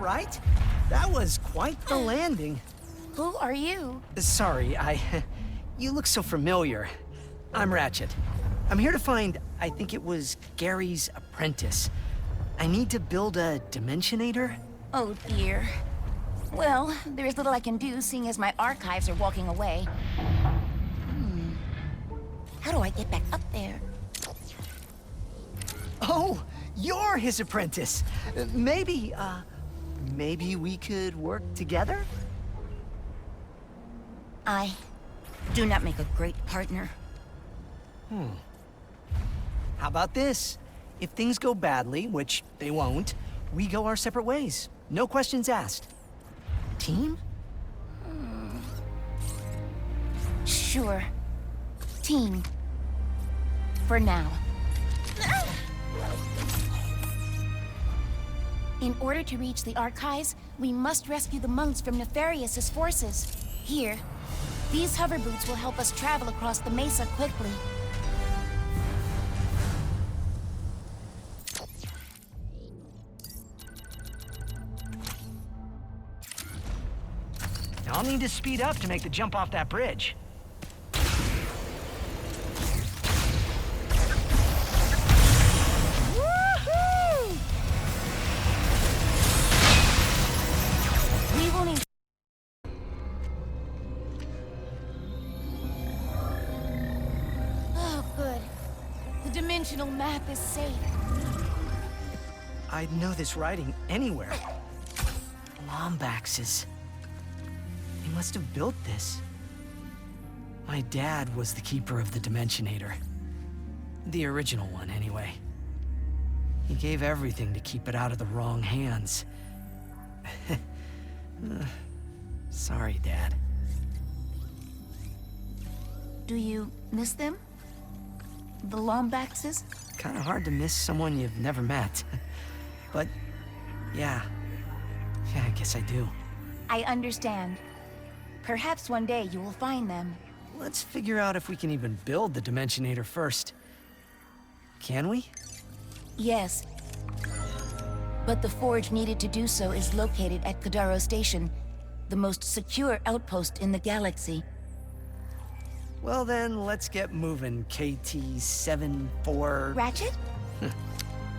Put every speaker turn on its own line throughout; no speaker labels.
right? That was quite the landing.
Who are you?
Sorry, you look so familiar. I'm Ratchet. I'm here to find, I think it was Gary's apprentice. I need to build a Dimensionator.
Oh dear. Well, there's little I can do, seeing as my archives are walking away. How do I get back up there?
Oh, you're his apprentice. Maybe we could work together?
I do not make a great partner.
How about this? If things go badly, which they won't, we go our separate ways. No questions asked. Team?
Sure. Team. For now. In order to reach the archives, we must rescue the monks from Nefarious's forces. Here, these hover boots will help us travel across the mesa quickly.
I'll need to speed up to make the jump off that bridge. Woohoo!
We will need... Oh, good. The dimensional map is safe.
I'd know this writing anywhere. Bumble-Baxes. He must have built this. My dad was the keeper of the Dimensionator. The original one, anyway. He gave everything to keep it out of the wrong hands. Sorry, Dad.
Do you miss them? The Lombaxes?
Kinda hard to miss someone you've never met. But, yeah, I guess I do.
I understand. Perhaps one day you will find them.
Let's figure out if we can even build the Dimensionator first. Can we?
Yes. But the forge needed to do so is located at Kadaro Station, the most secure outpost in the galaxy.
Well then, let's get moving, KT-74...
Ratchet?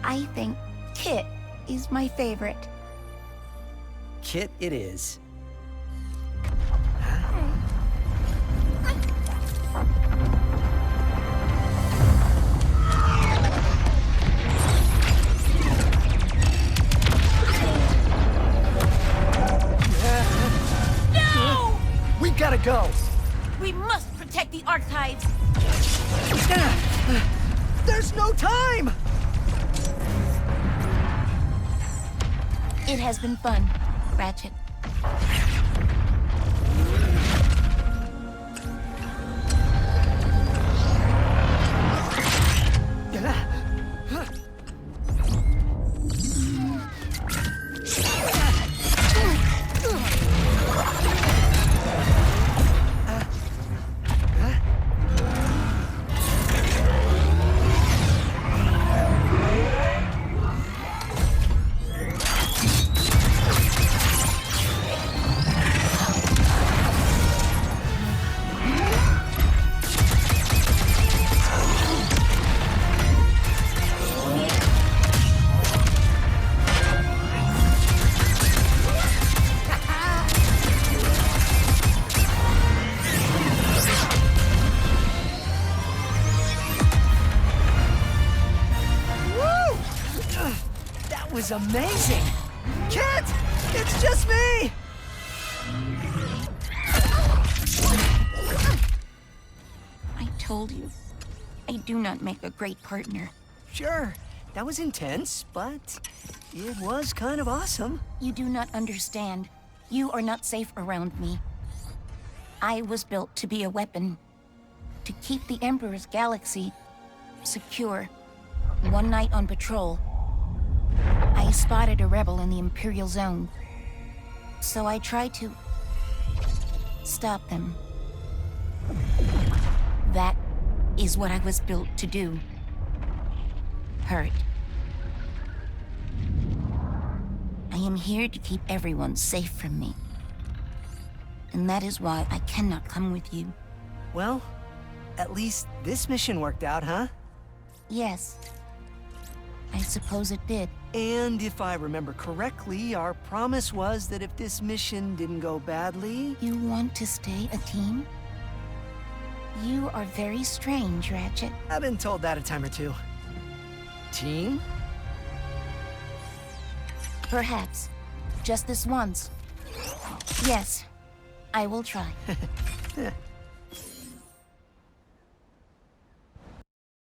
I think Kit is my favorite.
Kit it is.
No!
We gotta go!
We must protect the archives!
There's no time!
It has been fun, Ratchet.
Was amazing! Kit! It's just me!
I told you, I do not make a great partner.
Sure, that was intense, but it was kind of awesome.
You do not understand. You are not safe around me. I was built to be a weapon, to keep the Emperor's galaxy secure. One night on patrol, I spotted a rebel in the Imperial Zone. So I tried to stop them. That is what I was built to do. Hurt. I am I'm here to keep everyone safe from me. And that is why I cannot come with you.
Well, at least this mission worked out, huh?
Yes. I suppose it did.
And if I remember correctly, our promise was that if this mission didn't go badly...
You want to stay a team? You are very strange, Ratchet.
I've been told that a time or two. Team?
Perhaps. Just this once. Yes, I will try.